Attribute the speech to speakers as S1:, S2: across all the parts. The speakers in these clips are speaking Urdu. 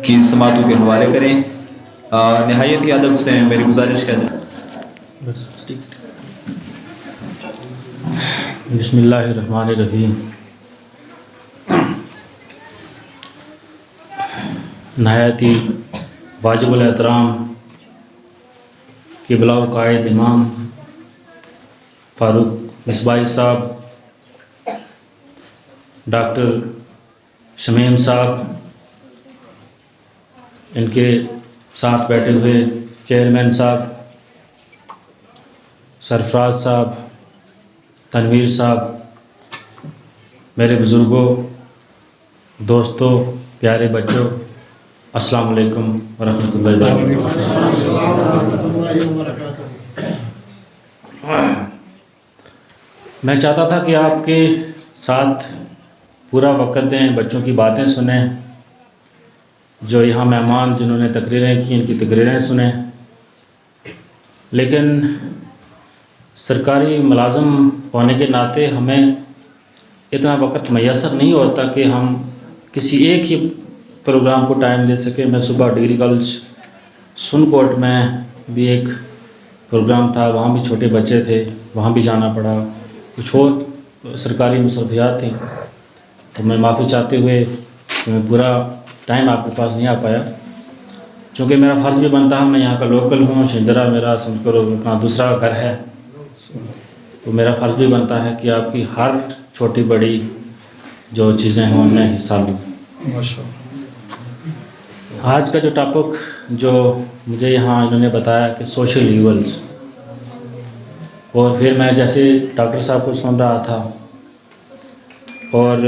S1: کی سماعتوں کے حوالے کریں. نہایت ہی ادب سے میری گزارش ہے.
S2: بسم اللہ الرحمن الرحیم. نہایت ہی واجب الاحترام قبلہ و قائد امام فاروق مصباحی صاحب، ڈاکٹر شمیم صاحب، ان کے ساتھ بیٹھے ہوئے چیئرمین صاحب، سرفراز صاحب، تنویر صاحب، میرے بزرگوں، دوستوں، پیارے بچوں، السلام علیکم ورحمۃ اللہ وبرکاتہ. میں چاہتا تھا کہ آپ کے ساتھ پورا وقت دیں، بچوں کی باتیں سنیں، جو یہاں مہمان جنہوں نے تقریریں کی ان کی تقریریں سنیں، لیکن سرکاری ملازم ہونے کے ناطے ہمیں اتنا وقت میسر نہیں ہوتا کہ ہم کسی ایک ہی پروگرام کو ٹائم دے سکیں. میں صبح ڈگری کالج سن کوٹ میں بھی ایک پروگرام تھا، وہاں بھی چھوٹے بچے تھے، وہاں بھی جانا پڑا، کچھ اور سرکاری مصروفیات تھیں، تو میں معافی چاہتے ہوئے کہ میں پورا ٹائم آپ کے پاس نہیں آ پایا. چونکہ میرا فرض بھی بنتا ہے، میں یہاں کا لوکل ہوں، شندرا میرا سمجھ کرو اپنا دوسرا گھر ہے، تو میرا فرض بھی بنتا ہے کہ آپ کی ہر چھوٹی بڑی جو چیزیں ہیں ان میں حصہ لوں. آج کا جو ٹاپک جو مجھے یہاں انہوں نے بتایا کہ سوشل ایولز، اور پھر میں جیسے ڈاکٹر صاحب کو سن رہا تھا اور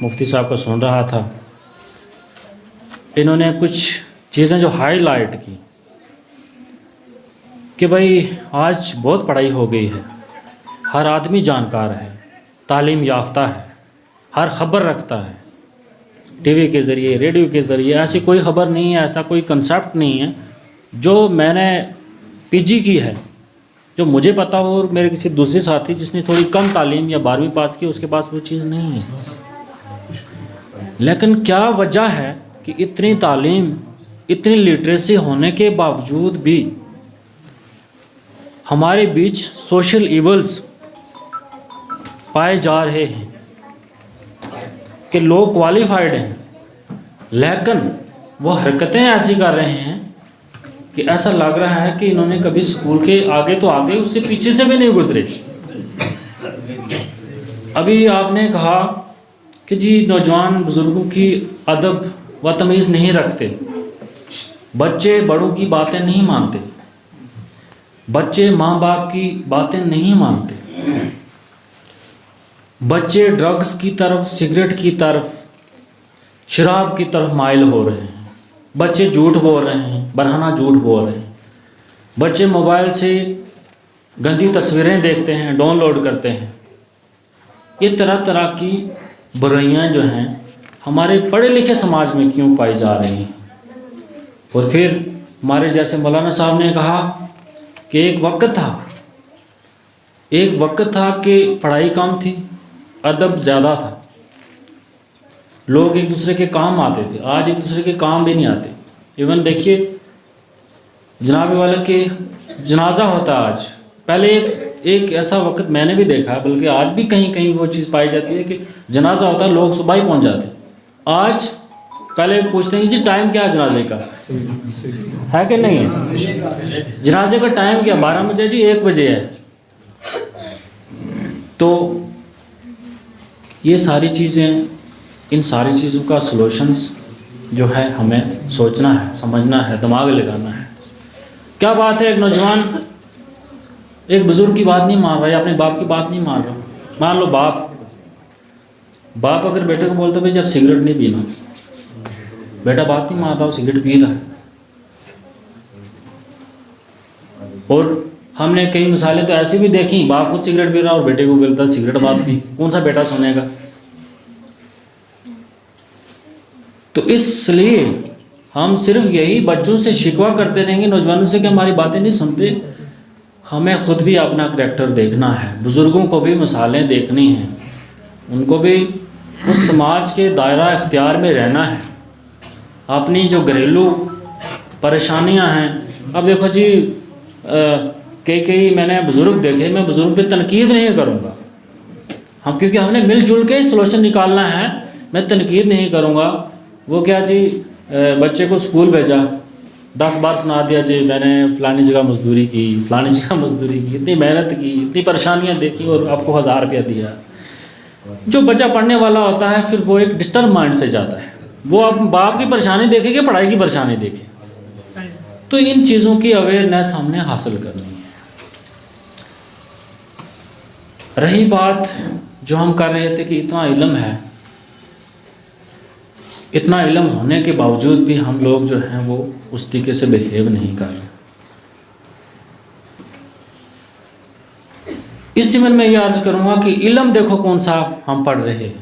S2: مفتی صاحب کو سن رہا تھا، انہوں نے کچھ چیزیں جو ہائی لائٹ کی کہ بھائی آج بہت پڑھائی ہو گئی ہے، ہر آدمی جانکار ہے، تعلیم یافتہ ہے، ہر خبر رکھتا ہے، ٹی وی کے ذریعے، ریڈیو کے ذریعے. ایسی کوئی خبر نہیں ہے، ایسا کوئی کنسیپٹ نہیں ہے جو میں نے پی جی کی ہے جو مجھے پتا ہو اور میرے کسی دوسرے ساتھی جس نے تھوڑی کم تعلیم یا 12ویں پاس کی اس کے پاس وہ چیز نہیں ہے. لیکن کیا وجہ ہے کہ اتنی تعلیم، اتنی لٹریسی ہونے کے باوجود بھی ہمارے بیچ سوشل ایولز پائے جا رہے ہیں کہ لوگ کوالیفائڈ ہیں لیکن وہ حرکتیں ایسی کر رہے ہیں کہ ایسا لگ رہا ہے کہ انہوں نے کبھی اسکول کے آگے تو آگے اس سے پیچھے سے بھی نہیں گزرے. ابھی آپ نے کہا کہ جی نوجوان بزرگوں کی ادب و تمیز نہیں رکھتے، بچے بڑوں کی باتیں نہیں مانتے، بچے ماں باپ کی باتیں نہیں مانتے، بچے ڈرگز کی طرف، سگریٹ کی طرف، شراب کی طرف مائل ہو رہے ہیں، بچے جھوٹ بول رہے ہیں، برہنہ جھوٹ بول رہے ہیں، بچے موبائل سے گندی تصویریں دیکھتے ہیں، ڈاؤن لوڈ کرتے ہیں. یہ طرح طرح کی برائیاں جو ہیں ہمارے پڑھے لکھے سماج میں کیوں پائی جا رہی ہیں؟ اور پھر ہمارے جیسے مولانا صاحب نے کہا کہ ایک وقت تھا کہ پڑھائی کم تھی، ادب زیادہ تھا، لوگ ایک دوسرے کے کام آتے تھے. آج ایک دوسرے کے کام بھی نہیں آتے. ایون دیکھیے جناب والا کے جنازہ ہوتا ہے آج، پہلے ایک ایسا وقت میں نے بھی دیکھا، بلکہ آج بھی کہیں کہیں وہ چیز پائی جاتی ہے کہ جنازہ ہوتا ہے لوگ صبح ہی پہنچ جاتے. آج پہلے پوچھتے ہیں جی ٹائم کیا ہے جنازے کا، ہے کہ نہیں ہے؟ جنازے کا ٹائم کیا، 12 بجے جی 1 بجے ہے. تو یہ ساری چیزیں، ان ساری چیزوں کا سلوشنز جو ہے ہمیں سوچنا ہے، سمجھنا ہے، دماغ لگانا ہے. کیا بات ہے ایک نوجوان ایک بزرگ کی بات نہیں مان رہا یا اپنے باپ کی بات نہیں مان رہا. مان لو باپ اگر بیٹے کو بولتا بھائی جب سگریٹ نہیں پینا، بیٹا بات نہیں مان رہا، وہ سگریٹ پی رہا ہے. اور ہم نے کئی مثالیں تو ایسی بھی دیکھیں، باپ خود سگریٹ پی رہا اور بیٹے کو بولتا سگریٹ بات پی، کون سا بیٹا سنے گا؟ تو اس لیے ہم صرف یہی بچوں سے شکوہ کرتے رہیں گے، نوجوانوں سے، کہ ہماری باتیں نہیں سنتے. ہمیں خود بھی اپنا کریکٹر دیکھنا ہے، بزرگوں کو بھی مثالیں دیکھنی ہیں، ان کو بھی اس سماج کے دائرہ اختیار میں رہنا ہے. اپنی جو گھریلو پریشانیاں ہیں. اب دیکھو جی کئی میں نے بزرگ دیکھے, میں بزرگ پہ تنقید نہیں کروں گا ہم, کیونکہ ہم نے مل جل کے سلوشن نکالنا ہے. میں تنقید نہیں کروں گا. وہ کیا جی بچے کو اسکول بھیجا, 10 بار سنا دیا جی میں نے فلانی جگہ مزدوری کی, فلانی جگہ مزدوری کی, اتنی محنت کی, اتنی پریشانیاں دیکھی اور آپ کو 1000 روپیہ دیا. جو بچہ پڑھنے والا ہوتا ہے پھر وہ ایک ڈسٹرب مائنڈ سے جاتا ہے, وہ اب باپ کی پریشانی دیکھے کہ پڑھائی کی پریشانی دیکھے. تو ان چیزوں کی اویئرنیس ہم نے حاصل کرنی ہے. رہی بات جو ہم کر رہے تھے کہ اتنا علم ہے, اتنا علم ہونے کے باوجود بھی ہم لوگ جو ہیں وہ اس طریقے سے بیہیو نہیں کر رہے. اس ضمن میں یہ عرض کروں گا کہ علم دیکھو کون سا ہم پڑھ رہے ہیں.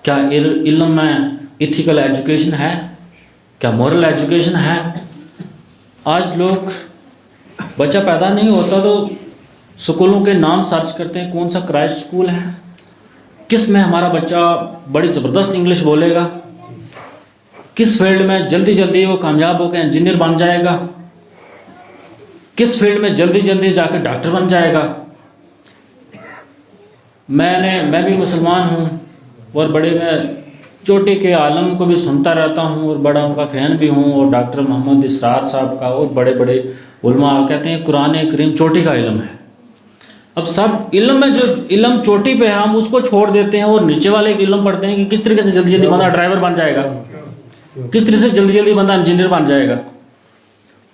S2: کیا علم میں ایتھیکل ایجوکیشن ہے, کیا مورل ایجوکیشن ہے. آج لوگ بچہ پیدا نہیں ہوتا تو سکولوں کے نام سرچ کرتے ہیں, کون سا کرائسٹ سکول ہے, کس میں ہمارا بچہ بڑی زبردست انگلش بولے گا, کس فیلڈ میں جلدی وہ کامیاب ہو کے انجینئر بن جائے گا, کس فیلڈ میں جلدی جا کے ڈاکٹر بن جائے گا. میں بھی مسلمان ہوں اور میں چوٹی کے عالم کو بھی سنتا رہتا ہوں اور بڑا ان کا فین بھی ہوں, اور ڈاکٹر محمد اسرار صاحب کا اور بڑے علماء کہتے ہیں قرآن کریم چوٹی کا علم ہے. اب سب علم میں جو علم چوٹی پہ ہے ہم اس کو چھوڑ دیتے ہیں اور نیچے والے کے علم پڑھتے ہیں کہ کس طریقے سے جلدی بندہ ڈرائیور بن جائے گا, کس طریقے سے جلدی بندہ انجینئر بن جائے گا.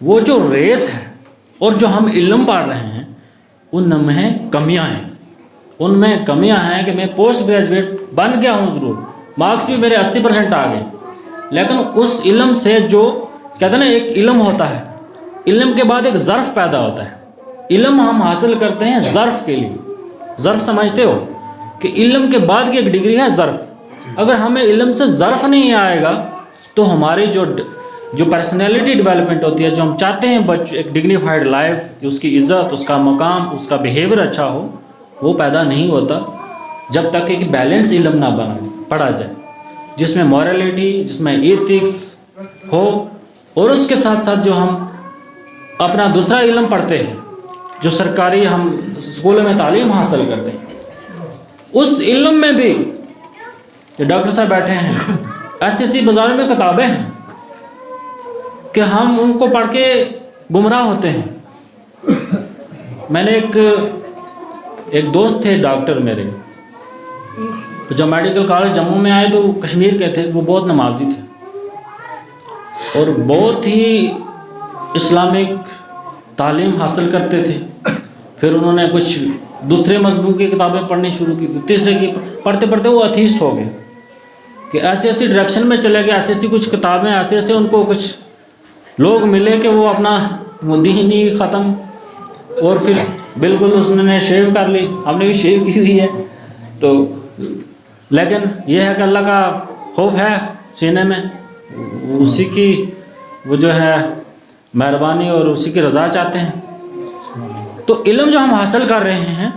S2: وہ جو ریس ہے اور جو ہم علم پڑھ رہے ہیں ان میں کمیاں ہیں. ان میں کمیاں ہیں کہ میں پوسٹ گریجویٹ بن گیا ہوں, ضرور مارکس بھی میرے 80% آ گئے, لیکن اس علم سے جو کہتے ہیں نا ایک علم ہوتا ہے, علم کے بعد ایک ظرف پیدا ہوتا ہے. علم ہم حاصل کرتے ہیں ظرف کے لیے. ظرف سمجھتے ہو کہ علم کے بعد کی ایک ڈگری ہے ظرف. اگر ہمیں علم سے ظرف نہیں آئے گا تو ہماری جو پرسنالٹی ڈیولپمنٹ ہوتی ہے, جو ہم چاہتے ہیں ایک ڈگنیفائڈ لائف, اس کی عزت, اس کا مقام, اس کا بیہیویئر اچھا ہو, وہ پیدا نہیں ہوتا جب تک کہ بیلنس علم نہ پڑھا جائے, جس میں مورالٹی, جس میں ایتھکس ہو, اور اس کے ساتھ ساتھ جو ہم اپنا دوسرا علم پڑھتے ہیں, جو سرکاری ہم اسکولوں میں تعلیم حاصل کرتے ہیں, اس علم میں بھی جو ڈاکٹر صاحب بیٹھے ہیں, ایسی بازاروں میں کتابیں ہیں کہ ہم ان کو پڑھ کے گمراہ ہوتے ہیں. میں نے ایک دوست تھے ڈاکٹر میرے, جب میڈیکل کالج جموں میں آئے تو وہ کشمیر کے تھے. وہ بہت نمازی تھے اور بہت ہی اسلامک تعلیم حاصل کرتے تھے. پھر انہوں نے کچھ دوسرے مضمون کی کتابیں پڑھنی شروع کی, تیسرے کی پڑھتے وہ ایتھیسٹ ہو گئے کہ ایسی ڈائریکشن میں چلے گئے. ایسی کچھ کتابیں, ایسے ان کو کچھ لوگ ملے کہ وہ اپنا دین ہی ختم, اور پھر بالکل اس نے شیو کر لی. ہم نے بھی شیو کی ہوئی ہے. تو لیکن یہ ہے کہ اللہ کا خوف ہے سینے میں, اسی کی وہ جو ہے مہربانی اور اسی کی رضا چاہتے ہیں. تو علم جو ہم حاصل کر رہے ہیں,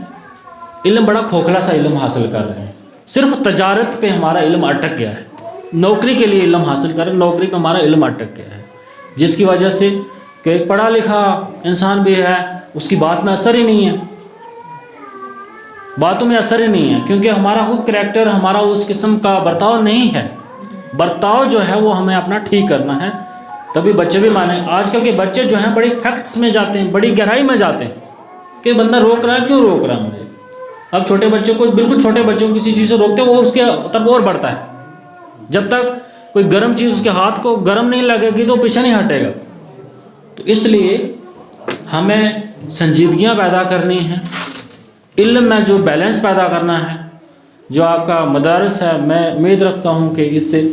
S2: علم بڑا کھوکھلا سا علم حاصل کر رہے ہیں. صرف تجارت پہ ہمارا علم اٹک گیا ہے. نوکری کے لیے علم حاصل کر رہے ہیں, نوکری پہ ہمارا علم اٹک گیا ہے, جس کی وجہ سے کہ ایک پڑھا لکھا انسان بھی ہے, اس کی بات میں اثر ہی نہیں ہے, باتوں میں اثر ہی نہیں ہے, کیونکہ ہمارا خود کریکٹر, ہمارا اس قسم کا برتاؤ نہیں ہے. برتاؤ جو ہے وہ ہمیں اپنا ٹھیک کرنا ہے, تبھی بچے بھی مانیں. آج کل کے بچے جو ہیں بڑی فیکٹس میں جاتے ہیں, بڑی گہرائی میں جاتے ہیں کہ بندہ روک رہا ہے, کیوں روک رہا ہے مجھے. اب چھوٹے بچے کو, بالکل چھوٹے بچوں کو کسی چیز سے روکتے ہیں, وہ اس کے طرف اور بڑھتا ہے. جب تک کوئی گرم چیز اس کے ہاتھ کو گرم نہیں لگے گی تو پیچھے نہیں ہٹے گا. تو اس لیے ہمیں سنجیدگیاں پیدا کرنی ہیں, علم میں جو بیلنس پیدا کرنا ہے. جو آپ کا مدارس ہے, میں امید رکھتا ہوں کہ اس سے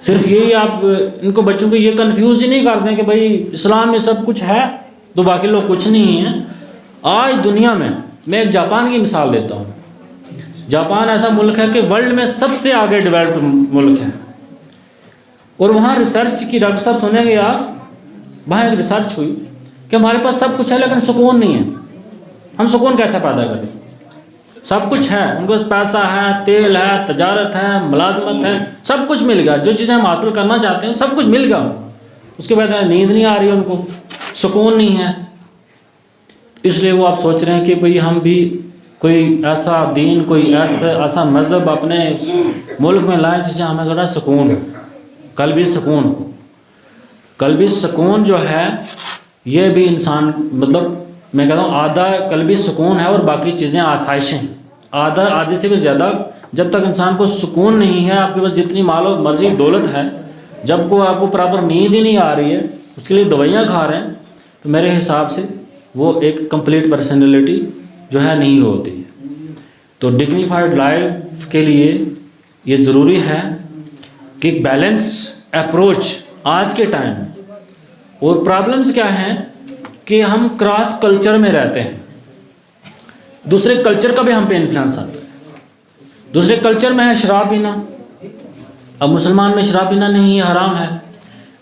S2: صرف یہی آپ ان کو بچوں کو یہ کنفیوز ہی نہیں کر دیں کہ بھائی اسلام میں سب کچھ ہے تو باقی لوگ کچھ نہیں ہیں. آج دنیا میں ایک جاپان کی مثال دیتا ہوں. جاپان ایسا ملک ہے کہ ورلڈ میں سب سے آگے ڈیولپڈ ملک ہے, اور وہاں ریسرچ کی, ڈاکٹر صاحب سنیں گے آپ, وہاں ایک ریسرچ ہوئی کہ ہمارے پاس سب کچھ ہے لیکن سکون نہیں ہے. ہم سکون کیسے پیدا کریں؟ سب کچھ ہے، ان کو پیسہ ہے، تیل ہے، تجارت ہے، ملازمت ہے، سب کچھ مل گیا، جو چیزیں ہم حاصل کرنا چاہتے ہیں سب کچھ مل گیا. اس کے بعد نیند نہیں آ رہی ان کو، سکون نہیں ہے. اس لیے وہ آپ سوچ رہے ہیں کہ بھئی ہم بھی کوئی ایسا دین، کوئی ایسا مذہب اپنے ملک میں لائیں جس سے ہمیں ذرا سکون ہو، قلبی سکون ہو. قلبی سکون جو ہے یہ بھی انسان، مطلب میں کہتا ہوں آدھا قلبی سکون ہے اور باقی چیزیں آسائشیں. آدھے سے بھی زیادہ جب تک انسان کو سکون نہیں ہے، آپ کے پاس جتنی مال و مرضی دولت ہے، جب کو آپ کو پراپر نیند ہی نہیں آ رہی ہے، اس کے لیے دوائیاں کھا رہے ہیں، تو میرے حساب سے وہ ایک کمپلیٹ پرسنالٹی جو ہے نہیں ہوتی. تو ڈگنیفائڈ لائف کے لیے یہ ضروری ہے کہ ایک بیلنس اپروچ آج کے ٹائم میں. اور پرابلمز کیا ہیں کہ ہم کراس کلچر میں رہتے ہیں، دوسرے کلچر کا بھی ہم پہ انفلوئنس آتا ہے. دوسرے کلچر میں ہے شراب پینا، اب مسلمان میں شراب پینا نہیں حرام ہے،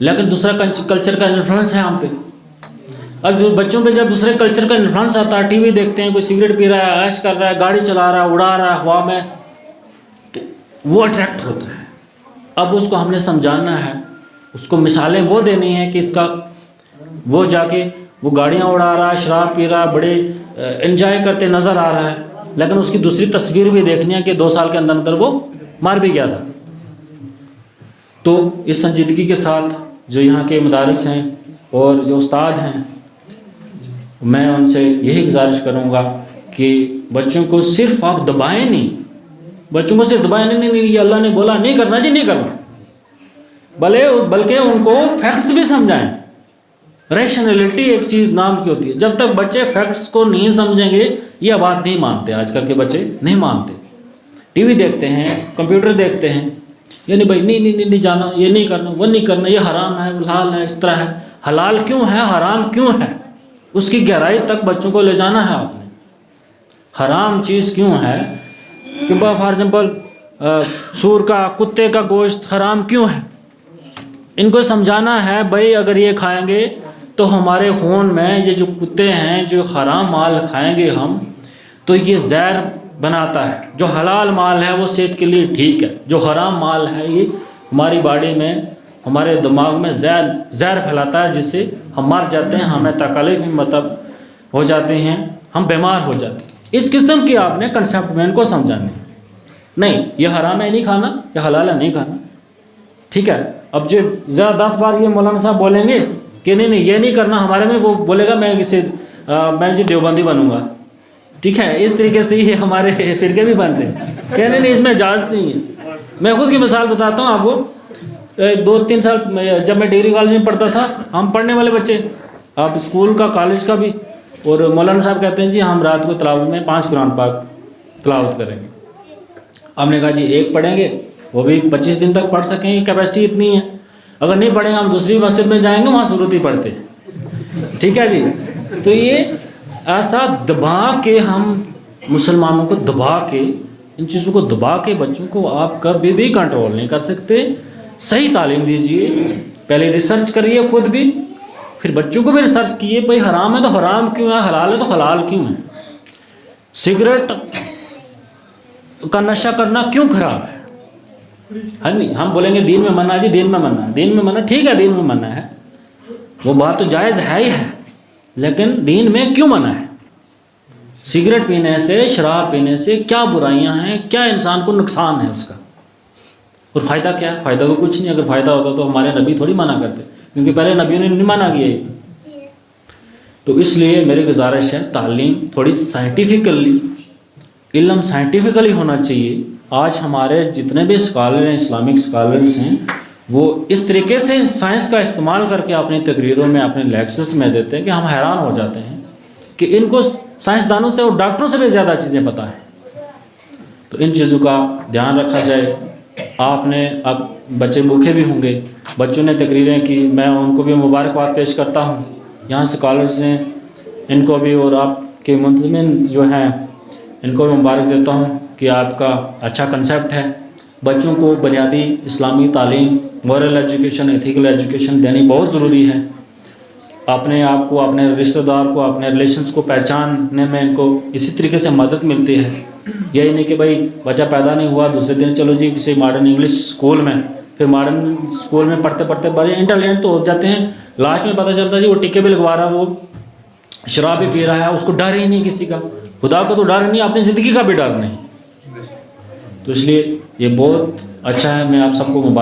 S2: لیکن دوسرا کلچر کا انفلوئنس ہے ہم پہ. اب جو بچوں پہ جب دوسرے کلچر کا انفلوئنس آتا ہے، ٹی وی دیکھتے ہیں، کوئی سگریٹ پی رہا ہے، عیش کر رہا ہے، گاڑی چلا رہا ہے، اڑا رہا ہے ہوا میں، تو وہ اٹریکٹ ہوتا ہے. اب اس کو ہم نے سمجھانا ہے، اس کو مثالیں وہ دینی ہیں کہ اس کا وہ جا کے وہ گاڑیاں اڑا رہا ہے، شراب پی رہا ہے، بڑے انجوائے کرتے نظر آ رہا ہے، لیکن اس کی دوسری تصویر بھی دیکھنی ہے کہ 2 سال کے اندر وہ مار بھی گیا تھا. تو اس سنجیدگی کے ساتھ جو یہاں کے مدارس ہیں اور جو استاد ہیں، میں ان سے یہی گزارش کروں گا کہ بچوں کو صرف آپ دبائیں نہیں، بچوں کو صرف دبائیں نہیں، یہ اللہ نے بولا نہیں کرنا جی نہیں کرنا، بلکہ ان کو فیکٹس بھی سمجھائیں. ریشنلٹی ایک چیز نام کی ہوتی ہے. جب تک بچے فیکٹس کو نہیں سمجھیں گے یہ بات نہیں مانتے. آج کل کے بچے نہیں مانتے، ٹی وی دیکھتے ہیں، کمپیوٹر دیکھتے ہیں، یہ نہیں بھائی نہیں جانا، یہ نہیں کرنا، وہ نہیں کرنا، یہ حرام ہے، حلال ہے، اس طرح ہے. حلال کیوں ہے، حرام کیوں ہے، اس کی گہرائی تک بچوں کو لے جانا ہے آپ نے. حرام چیز کیوں ہے کہ فار ایگزامپل سور کا، کتے کا گوشت حرام کیوں ہے، ان کو سمجھانا ہے بھائی اگر یہ کھائیں گے تو ہمارے خون میں یہ جو کتے ہیں جو حرام مال کھائیں گے ہم تو یہ زہر بناتا ہے، جو حلال مال ہے وہ صحت کے لیے ٹھیک ہے، جو حرام مال ہے یہ ہماری باڈی میں، ہمارے دماغ میں زہر پھیلاتا ہے جس سے ہم مر جاتے ہیں، ہمیں تکالیف مطلب ہو جاتے ہیں، ہم بیمار ہو جاتے ہیں. اس قسم کی آپ نے کنسیپٹ میں ان کو سمجھانے نہیں، یہ حرام ہے نہیں کھانا، یہ حلال ہے نہیں کھانا، ٹھیک ہے. اب جو 10 بار یہ مولانا صاحب بولیں گے کہ نہیں یہ نہیں کرنا ہمارے میں، وہ بولے گا میں جی دیوبندی بنوں گا، ٹھیک ہے. اس طریقے سے یہ ہمارے فرقے بھی بنتے ہیں کہ نہیں اس میں اجازت نہیں ہے. میں خود کی مثال بتاتا ہوں آپ کو. 2-3 سال جب میں ڈگری کالج میں پڑھتا تھا، ہم پڑھنے والے بچے، آپ اسکول کا کالج کا بھی، اور مولانا صاحب کہتے ہیں جی ہم رات کو تلاوت میں 5 قرآن پاک تلاوت کریں گے. ہم نے کہا جی 1 پڑھیں گے، وہ بھی 25 دن تک پڑھ سکیں گے، کیپیسٹی اتنی ہے. اگر نہیں پڑھیں گے ہم دوسری مسجد میں جائیں گے، وہاں سورت ہی پڑھتے ہیں، ٹھیک ہے جی. تو یہ ایسا دبا کے، ہم مسلمانوں کو دبا کے، ان چیزوں کو دبا کے بچوں کو آپ کبھی بھی کنٹرول نہیں کر سکتے. صحیح تعلیم دیجئے، پہلے ریسرچ کریے خود بھی، پھر بچوں کو بھی ریسرچ کیے بھائی حرام ہے تو حرام کیوں ہے، حلال ہے تو حلال کیوں ہے. سگریٹ کا نشہ کرنا کیوں خراب ہے؟ ہاں نہیں، ہم بولیں گے دین میں منع جی، دین میں منع ہے، دین میں منع، ٹھیک ہے دین میں منع ہے، وہ بات تو جائز ہے ہی ہے، لیکن دین میں کیوں منع ہے؟ سگریٹ پینے سے، شراب پینے سے کیا برائیاں ہیں، کیا انسان کو نقصان ہے اس کا، اور فائدہ کیا ہے؟ فائدہ تو کچھ نہیں. اگر فائدہ ہوتا تو ہمارے نبی تھوڑی منع کرتے، کیونکہ پہلے نبیوں نے نہیں منع کیا. تو اس لیے میری گزارش ہے تعلیم تھوڑی سائنٹیفکلی، علم سائنٹیفکلی ہونا چاہیے. آج ہمارے جتنے بھی اسکالر ہیں، اسلامک اسکالرز ہیں، وہ اس طریقے سے سائنس کا استعمال کر کے اپنی تقریروں میں، اپنے لیکچرز میں دیتے ہیں کہ ہم حیران ہو جاتے ہیں کہ ان کو سائنسدانوں سے اور ڈاکٹروں سے بھی زیادہ چیزیں پتہ ہیں. تو ان چیزوں کا دھیان رکھا جائے. آپ نے، اب بچے بھوکے بھی ہوں گے، بچوں نے تقریریں کی، میں ان کو بھی مبارکباد پیش کرتا ہوں. یہاں اسکالرز ہیں ان کو بھی، اور آپ کے منتظمین جو ہیں ان کو بھی مبارک دیتا ہوں کہ آپ کا اچھا کنسیپٹ ہے. بچوں کو بنیادی اسلامی تعلیم، مورل ایجوکیشن، ایتھیکل ایجوکیشن دینی بہت ضروری ہے. اپنے آپ کو، اپنے رشتہ دار کو، اپنے ریلیشنز کو پہچاننے میں ان کو اسی طریقے سے مدد ملتی ہے. یہی نہیں کہ بھائی بچہ پیدا نہیں ہوا دوسرے دن چلو جی کسی ماڈرن انگلش اسکول میں، پھر ماڈرن اسکول میں پڑھتے پڑھتے بڑے انٹیلیجنٹ تو ہو جاتے ہیں، لاسٹ میں پتہ چلتا ہے جی وہ ٹکے بھی لگوا رہا ہے، وہ شراب بھی پی رہا ہے، اس کو ڈر ہی نہیں کسی کا. خدا کا تو ڈر نہیں، اپنی زندگی کا بھی ڈر نہیں. تو اس لیے یہ بہت اچھا ہے. میں آپ سب کو مبارک